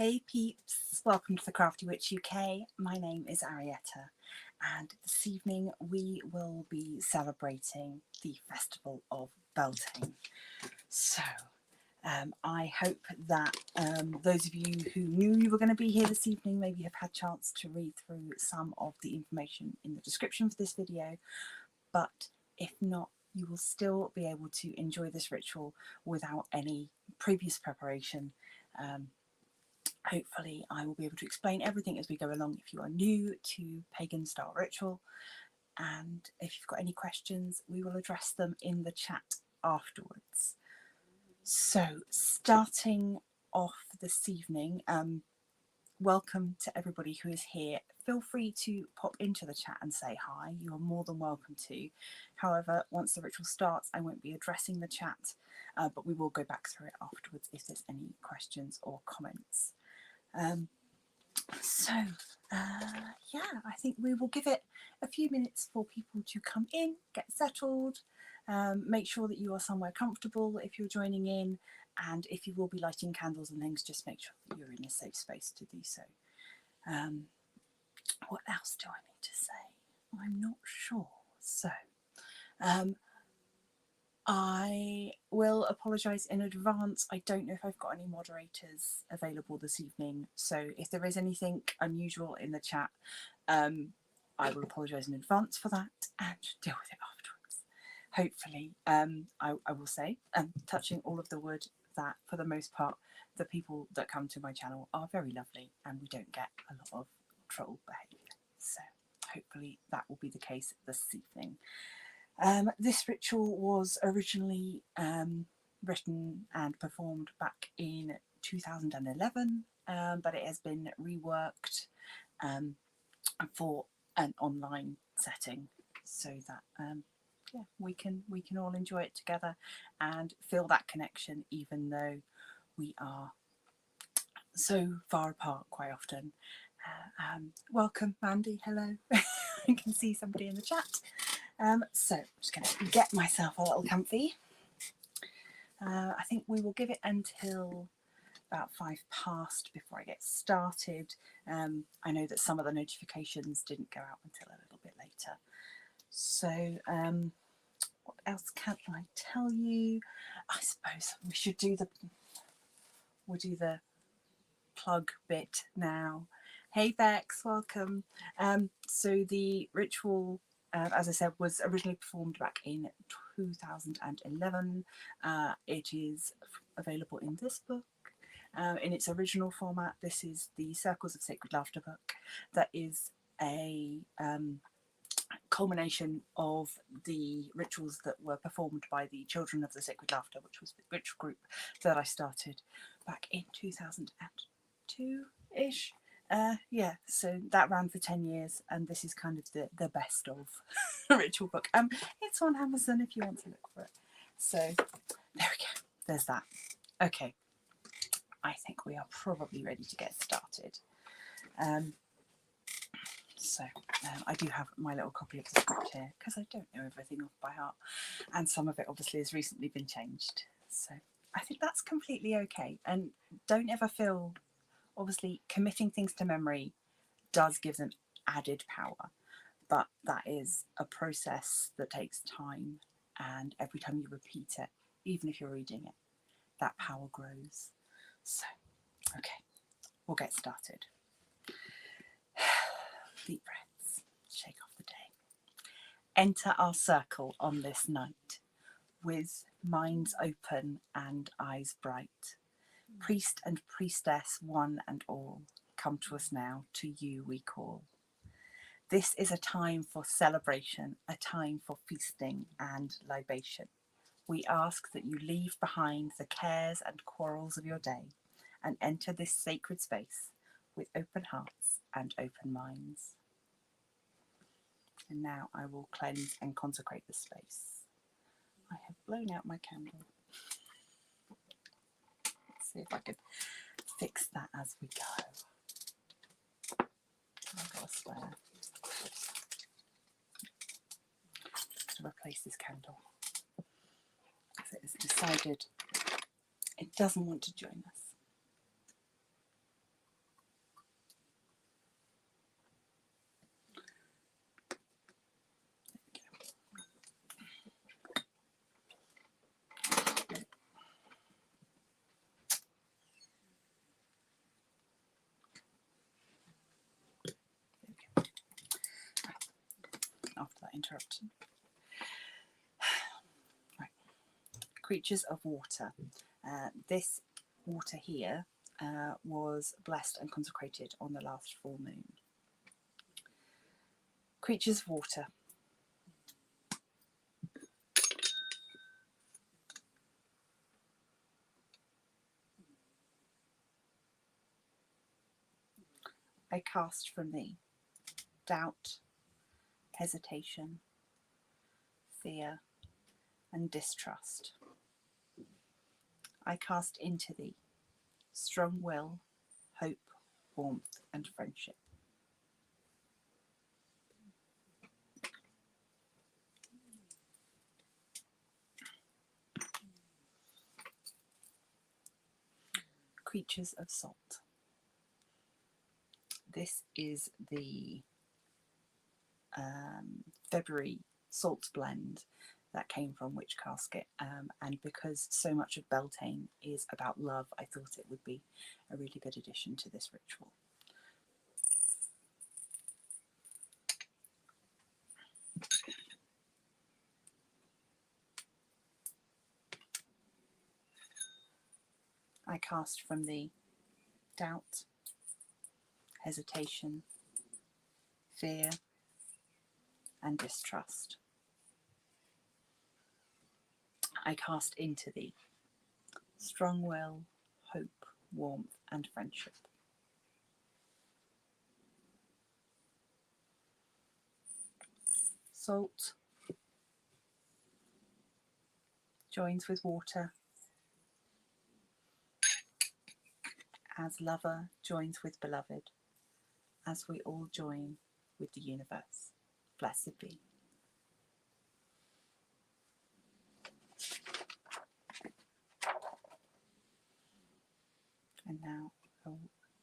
Hey peeps, welcome to the Crafty Witch UK. My name is Arietta and this evening we will be celebrating the Festival of Beltane. So I hope that those of you who knew you were going to be here this evening maybe have had a chance to read through some of the information in the description for this video, but if not, you will still be able to enjoy this ritual without any previous preparation. Hopefully I will be able to explain everything as we go along if you are new to Pagan style ritual, and if you've got any questions we will address them in the chat afterwards. So starting off this evening, welcome to everybody who is here. Feel free to pop into the chat and say hi, you are more than welcome to. However, once the ritual starts I won't be addressing the chat, but we will go back through it afterwards if there's any questions or comments. Yeah, I think we will give it a few minutes for people to come in, get settled, make sure that you are somewhere comfortable if you're joining in, and if you will be lighting candles and things, just make sure that you're in a safe space to do so. What else do I need to say? I'm not sure. So I will apologise in advance. I don't know if I've got any moderators available this evening, so if there is anything unusual in the chat, I will apologise in advance for that and deal with it afterwards. Hopefully, I will say, touching all of the wood, that for the most part the people that come to my channel are very lovely and we don't get a lot of troll behaviour. So hopefully that will be the case this evening. This ritual was originally written and performed back in 2011, but it has been reworked for an online setting so that yeah, we can all enjoy it together and feel that connection even though we are so far apart quite often. Welcome Mandy, hello. I can see somebody in the chat. So I'm just going to get myself a little comfy. I think we will give it until about 5 past before I get started. I know that some of the notifications didn't go out until a little bit later. So what else can I tell you? I suppose we should do the plug bit now. Hey Bex, welcome. So the ritual, as I said, was originally performed back in 2011. It is available in this book. In its original format, this is the Circles of Sacred Laughter book. That is a culmination of the rituals that were performed by the Children of the Sacred Laughter, which was the ritual group that I started back in 2002-ish. Yeah, so that ran for 10 years and this is kind of the best of ritual book. It's on Amazon if you want to look for it. So there we go, there's that. Okay, I think we are probably ready to get started. I do have my little copy of the script here because I don't know everything off by heart, and some of it obviously has recently been changed, so I think that's completely okay. And don't ever feel, obviously committing things to memory does give them added power, but that is a process that takes time, and every time you repeat it, even if you're reading it, that power grows. So okay, we'll get started. Deep breaths, shake off the day. Enter our circle on this night with minds open and eyes bright. Priest and priestess, one and all, come to us now, to you we call. This is a time for celebration, a time for feasting and libation. We ask that you leave behind the cares and quarrels of your day and enter this sacred space with open hearts and open minds. And now I will cleanse and consecrate the space. I have blown out my candle. Let's see if I can fix that as we go. I've got a spare to replace this candle because it has decided it doesn't want to join us. interrupted. Right. Creatures of water. This water here was blessed and consecrated on the last full moon. Creatures of water. I cast from thee doubt, hesitation, fear, and distrust. I cast into thee strong will, hope, warmth, and friendship. Creatures of salt. This is the February salt blend that came from Witch Casket, and because so much of Beltane is about love, I thought it would be a really good addition to this ritual. I cast from thee doubt, hesitation, fear, and distrust. I cast into thee strong will, hope, warmth, and friendship. Salt joins with water as lover joins with beloved, as we all join with the universe. Blessed be. And now I'll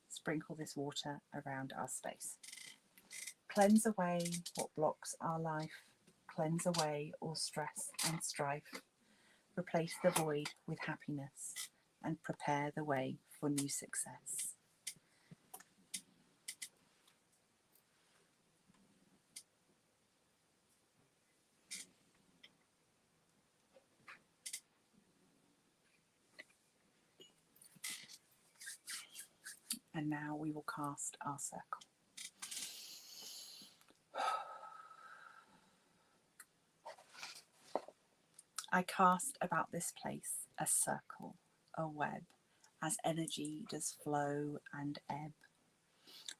sprinkle this water around our space. Cleanse away what blocks our life. Cleanse away all stress and strife. Replace the void with happiness and prepare the way for new success. And now we will cast our circle. I cast about this place a circle, a web, as energy does flow and ebb.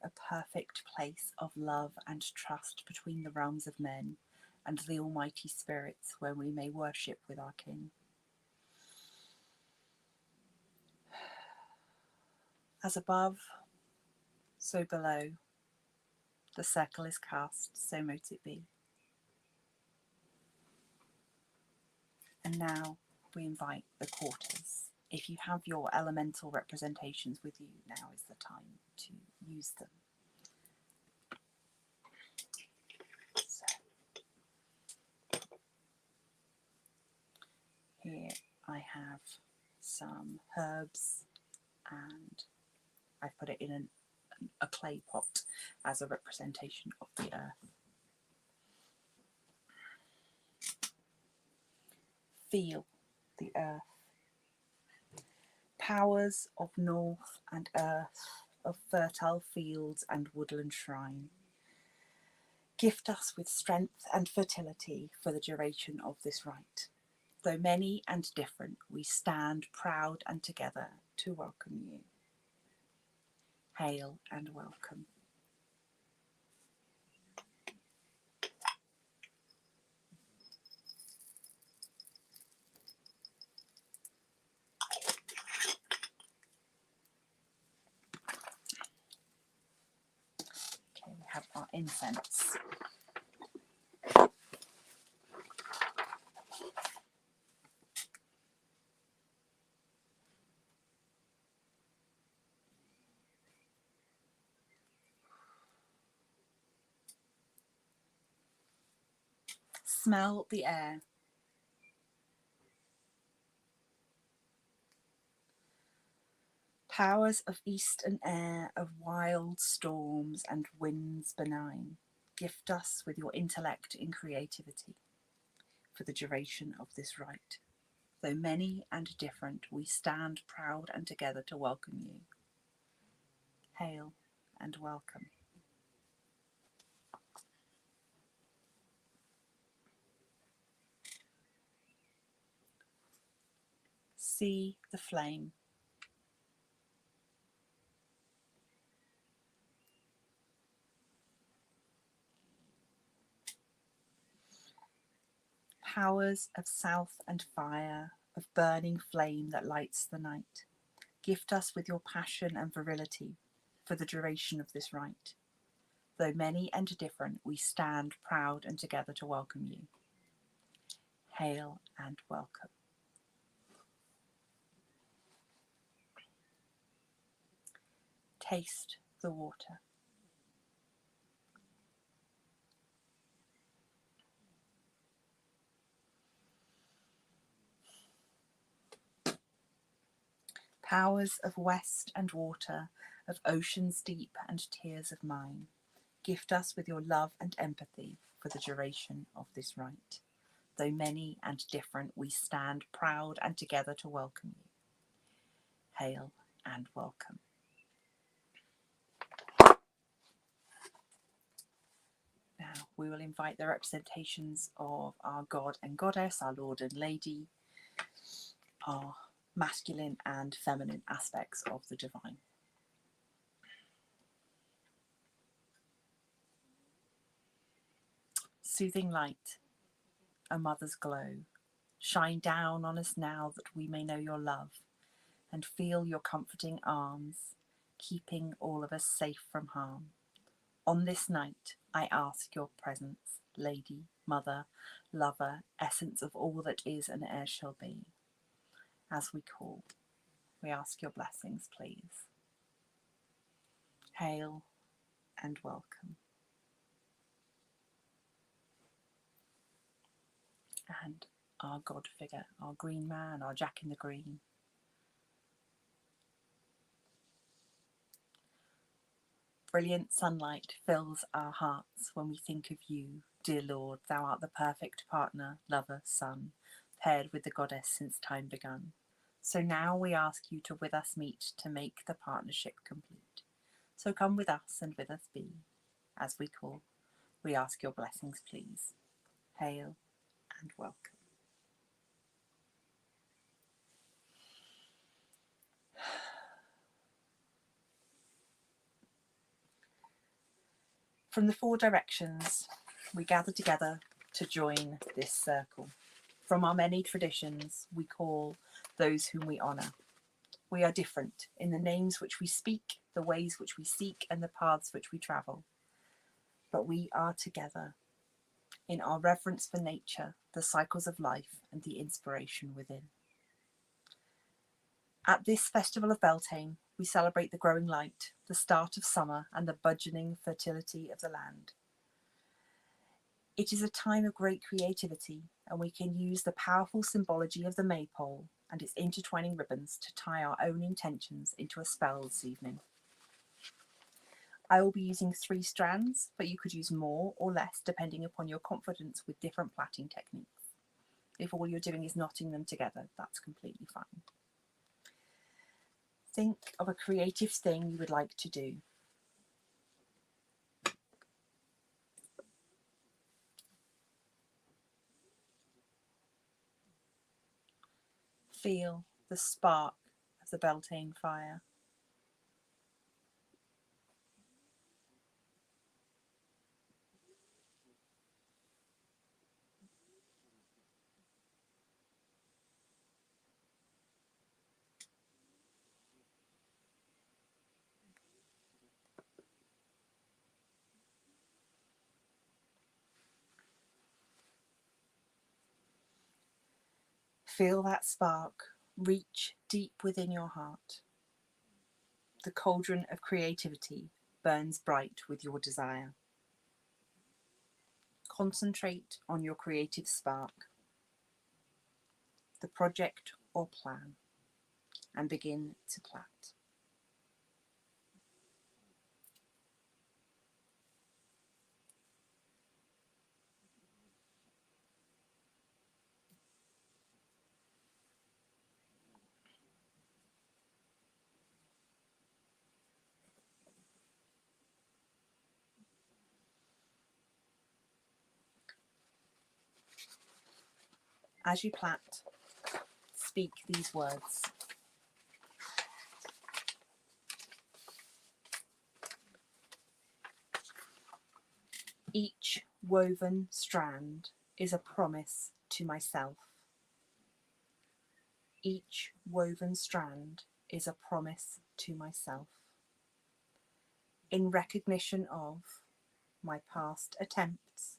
A perfect place of love and trust between the realms of men and the almighty spirits, where we may worship with our kin. As above, so below, the circle is cast, so mote it be. And now we invite the quarters. If you have your elemental representations with you, now is the time to use them. So, here I have some herbs, and I've put it in a clay pot as a representation of the earth. Feel the earth. Powers of north and earth, of fertile fields and woodland shrine, gift us with strength and fertility for the duration of this rite. Though many and different, we stand proud and together to welcome you. Hail and welcome. Okay, we have our incense. Smell the air. Powers of east and air, of wild storms and winds benign, Gift us with your intellect in creativity for the duration of this rite. Though many and different, we stand proud and together to welcome you. Hail and welcome. See the flame. Powers of south and fire, of burning flame that lights the night, gift us with your passion and virility for the duration of this rite. Though many and different, we stand proud and together to welcome you. Hail and welcome. Taste the water. Powers of west and water, of oceans deep and tears of mine, gift us with your love and empathy for the duration of this rite. Though many and different, we stand proud and together to welcome you. Hail and welcome. Now we will invite the representations of our god and goddess, our lord and lady, our masculine and feminine aspects of the divine. Soothing light, a mother's glow, shine down on us now that we may know your love and feel your comforting arms, keeping all of us safe from harm. On this night, I ask your presence, lady, mother, lover, essence of all that is and e'er shall be. As we call, we ask your blessings, please. Hail and welcome. And our god figure, our green man, our Jack in the Green. Brilliant sunlight fills our hearts when we think of you, dear Lord. Thou art the perfect partner, lover, son, paired with the goddess since time begun. So now we ask you to with us meet to make the partnership complete. So come with us and with us be. As we call, we ask your blessings, please. Hail and welcome. From the four directions, we gather together to join this circle. From our many traditions, we call those whom we honour. We are different in the names which we speak, the ways which we seek, and the paths which we travel. But we are together in our reverence for nature, the cycles of life, and the inspiration within. At this festival of Beltane, we celebrate the growing light, the start of summer, and the burgeoning fertility of the land. It is a time of great creativity, and we can use the powerful symbology of the maypole and its intertwining ribbons to tie our own intentions into a spell this evening. I will be using 3 strands, but you could use more or less depending upon your confidence with different plaiting techniques. If all you're doing is knotting them together, that's completely fine. Think of a creative thing you would like to do. Feel the spark of the Beltane fire. Feel that spark reach deep within your heart. The cauldron of creativity burns bright with your desire. Concentrate on your creative spark, the project or plan, and begin to plait. As you plait, speak these words. Each woven strand is a promise to myself. Each woven strand is a promise to myself. In recognition of my past attempts,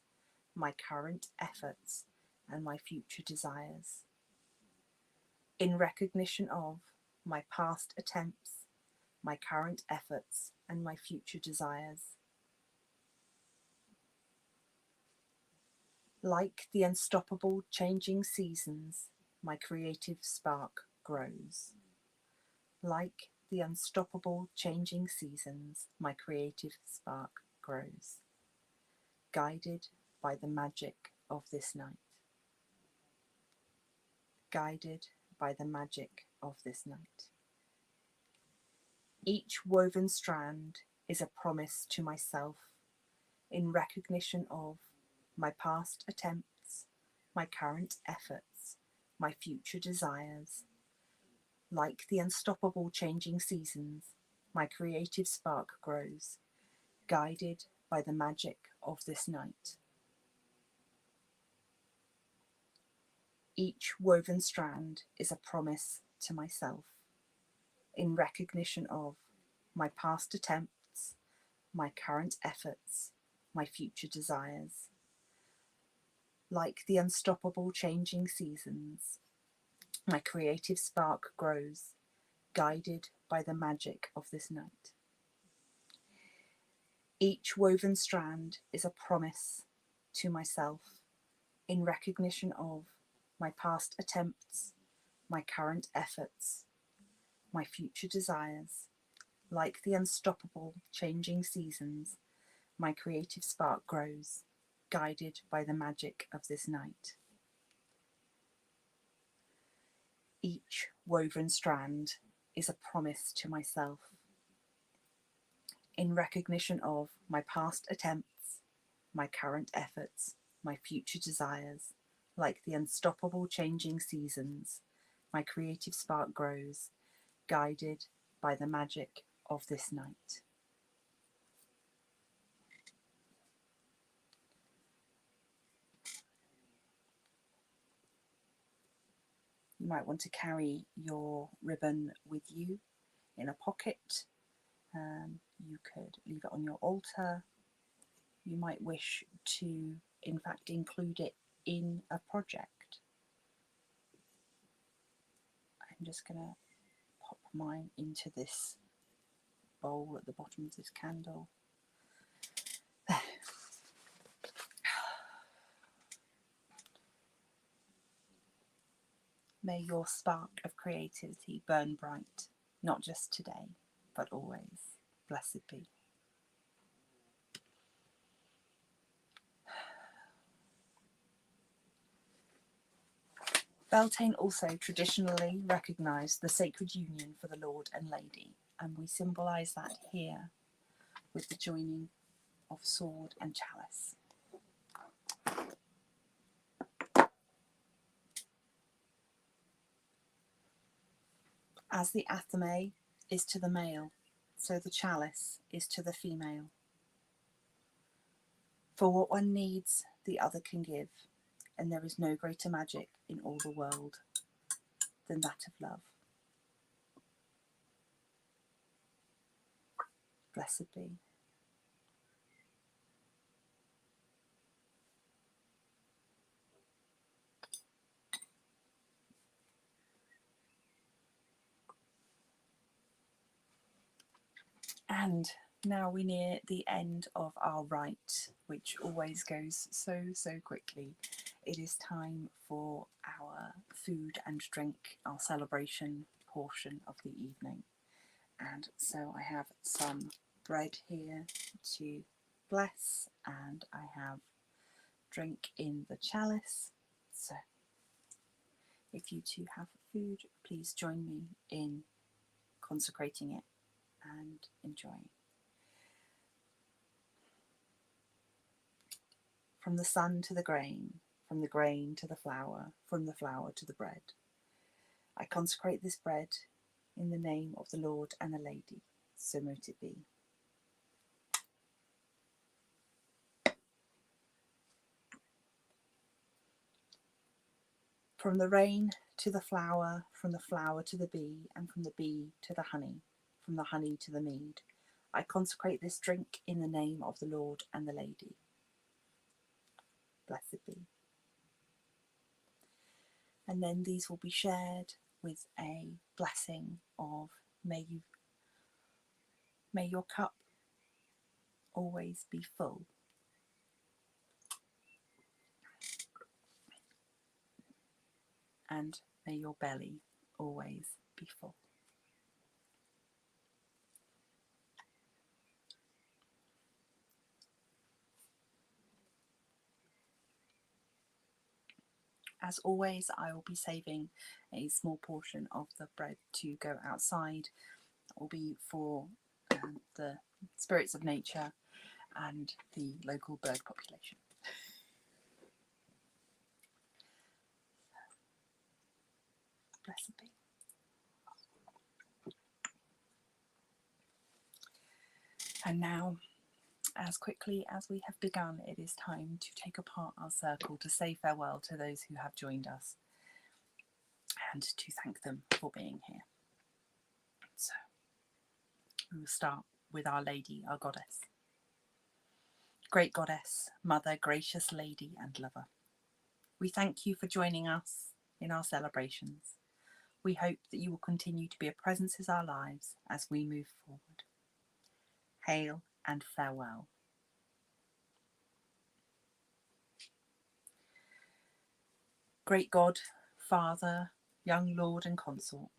my current efforts, and my future desires. In recognition of my past attempts, my current efforts, and my future desires. Like the unstoppable changing seasons, my creative spark grows. Like the unstoppable changing seasons, my creative spark grows. Guided by the magic of this night. Guided by the magic of this night. Each woven strand is a promise to myself in recognition of my past attempts, my current efforts, my future desires. Like the unstoppable changing seasons, my creative spark grows, guided by the magic of this night. Each woven strand is a promise to myself in recognition of my past attempts, my current efforts, my future desires. Like the unstoppable changing seasons, my creative spark grows, guided by the magic of this night. Each woven strand is a promise to myself in recognition of my past attempts, my current efforts, my future desires. Like the unstoppable changing seasons, my creative spark grows, guided by the magic of this night. Each woven strand is a promise to myself in recognition of my past attempts, my current efforts, my future desires. Like the unstoppable changing seasons, my creative spark grows, guided by the magic of this night. You might want to carry your ribbon with you in a pocket. You could leave it on your altar. You might wish to, in fact, include it in a project. I'm just going to pop mine into this bowl at the bottom of this candle. May your spark of creativity burn bright, not just today, but always. Blessed be. Beltane also traditionally recognised the sacred union for the Lord and Lady, and we symbolise that here with the joining of sword and chalice. As the athame is to the male, so the chalice is to the female. For what one needs, the other can give, and there is no greater magic in all the world than that of love. Blessed be. And now we near the end of our rite, which always goes so quickly. It is time for our food and drink, our celebration portion of the evening. And so I have some bread here to bless, and I have drink in the chalice. So if you two have food, please join me in consecrating it and enjoying. From the sun to the grain, from the grain to the flour, from the flour to the bread. I consecrate this bread in the name of the Lord and the Lady, so mote it be. From the rain to the flower to the bee, and from the bee to the honey, from the honey to the mead, I consecrate this drink in the name of the Lord and the Lady. Blessed be. And then these will be shared with a blessing of may your cup always be full. And may your belly always be full. As always, I will be saving a small portion of the bread to go outside. It will be for the spirits of nature and the local bird population. Blessed be. And now, as quickly as we have begun, it is time to take apart our circle to say farewell to those who have joined us and to thank them for being here. So, we will start with Our Lady, our Goddess. Great Goddess, Mother, gracious Lady and Lover, we thank you for joining us in our celebrations. We hope that you will continue to be a presence in our lives as we move forward. Hail and farewell. Great God, Father, young Lord and Consort,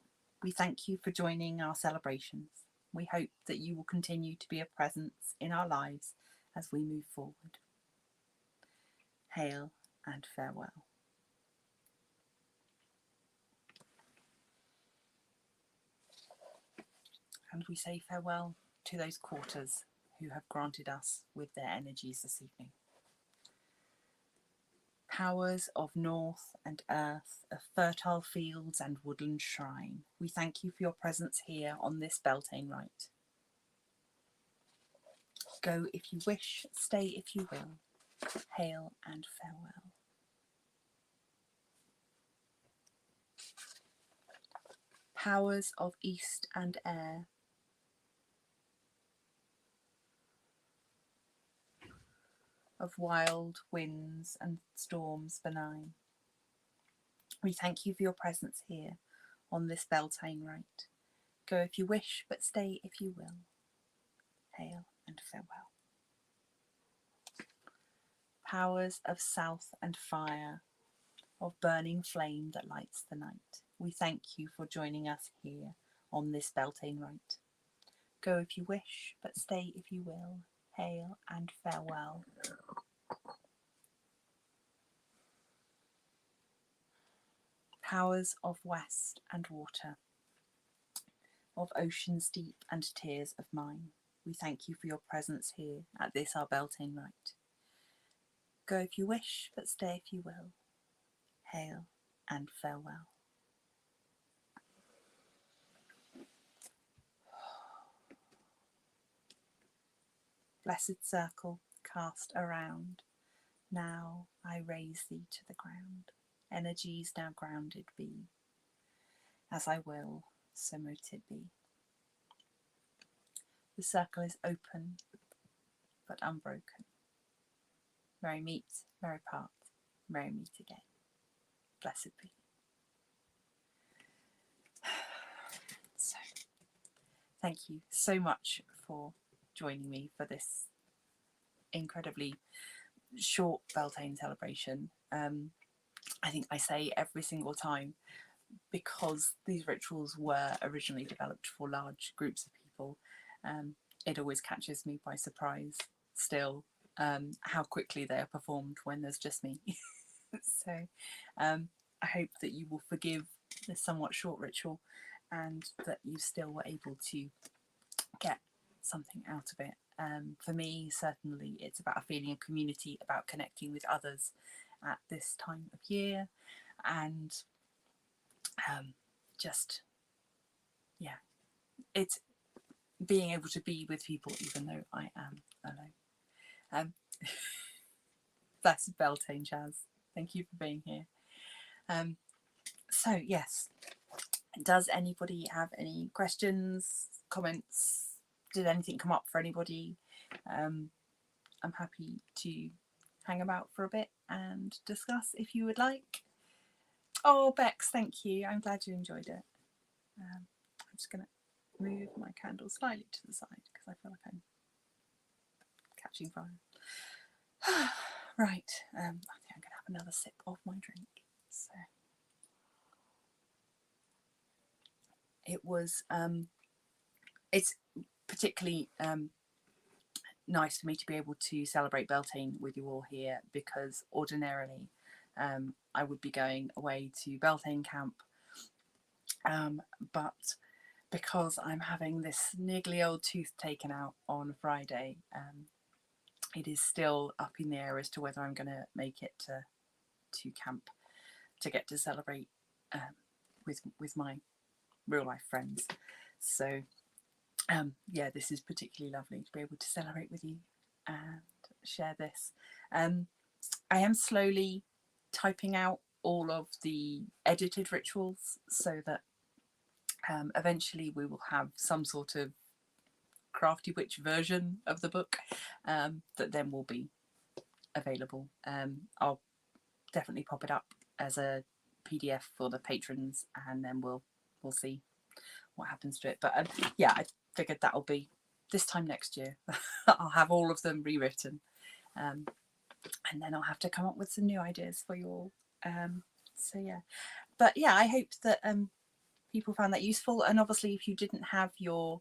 we thank you for joining our celebrations. We hope that you will continue to be a presence in our lives as we move forward. Hail and farewell. And we say farewell to those quarters who have granted us with their energies this evening. Powers of north and earth, of fertile fields and woodland shrine, we thank you for your presence here on this Beltane rite. Go if you wish, stay if you will. Hail and farewell. Powers of east and air, of wild winds and storms benign, we thank you for your presence here on this Beltane rite. Go if you wish, but stay if you will. Hail and farewell. Powers of south and fire, of burning flame that lights the night, we thank you for joining us here on this Beltane rite. Go if you wish, but stay if you will. Hail and farewell. Powers of west and water, of oceans deep and tears of mine, we thank you for your presence here at this our Beltane rite. Go if you wish, but stay if you will. Hail and farewell. Blessed circle, cast around, now I raise thee to the ground. Energies now grounded be. As I will, so mote it be. The circle is open, but unbroken. Merry meet, merry part, merry meet again. Blessed be. So, thank you so much for joining me for this incredibly short Beltane celebration. I think I say every single time, because these rituals were originally developed for large groups of people, it always catches me by surprise still how quickly they are performed when there's just me. So I hope that you will forgive this somewhat short ritual and that you still were able to get something out of it. For me, certainly, it's about a feeling of community, about connecting with others, at this time of year, and just, yeah, it's being able to be with people even though I am alone. That's Beltane Chaz. Thank you for being here. So yes, does anybody have any questions, comments? Did anything come up for anybody? I'm happy to hang about for a bit and discuss if you would like. Oh, Bex, thank you. I'm glad you enjoyed it. I'm just going to move my candle slightly to the side because I feel like I'm catching fire. Right, I think I'm going to have another sip of my drink. So it was, it's particularly nice for me to be able to celebrate Beltane with you all here, because ordinarily I would be going away to Beltane camp, but because I'm having this niggly old tooth taken out on Friday, it is still up in the air as to whether I'm going to make it to camp to get to celebrate with my real life friends. So yeah, this is particularly lovely to be able to celebrate with you and share this. I am slowly typing out all of the edited rituals so that eventually we will have some sort of Crafty Witch version of the book that then will be available. I'll definitely pop it up as a PDF for the patrons, and then we'll see what happens to it. But yeah, I figured that'll be this time next year. I'll have all of them rewritten, and then I'll have to come up with some new ideas for you all. So yeah, but yeah, I hope that people found that useful. And obviously, if you didn't have your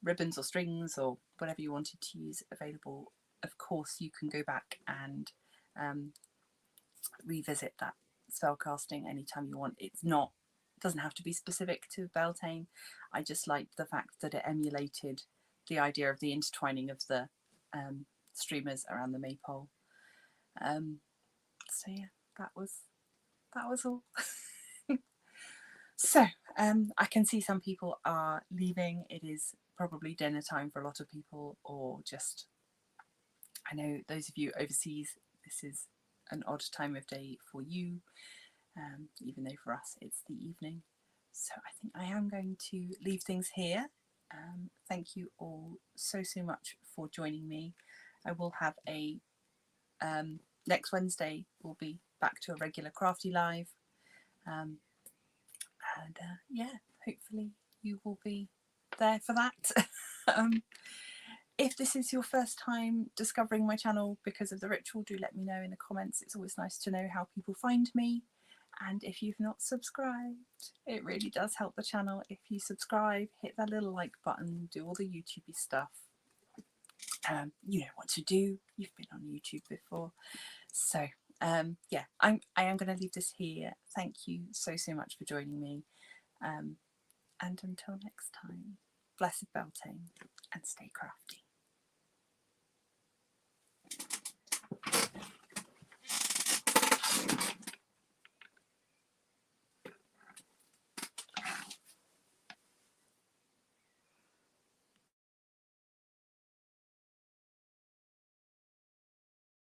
ribbons or strings or whatever you wanted to use available, of course you can go back and revisit that spell casting anytime you want. It doesn't have to be specific to Beltane. I just liked the fact that it emulated the idea of the intertwining of the streamers around the maypole. So yeah, that was all. So I can see some people are leaving. It is probably dinner time for a lot of people, or just, I know those of you overseas, this is an odd time of day for you, even though for us it's the evening. So I think I am going to leave things here. Thank you all so much for joining me. I will have a next Wednesday we'll be back to a regular Crafty Live, and yeah, hopefully you will be there for that. If this is your first time discovering my channel because of the ritual, do let me know in the comments. It's always nice to know how people find me. And if you've not subscribed, it really does help the channel if you subscribe, hit that little like button, do all the YouTubey stuff. You know what to do. You've been on YouTube before. So yeah, I am going to leave this here. Thank you so much for joining me. And until next time, blessed Beltane and stay crafty.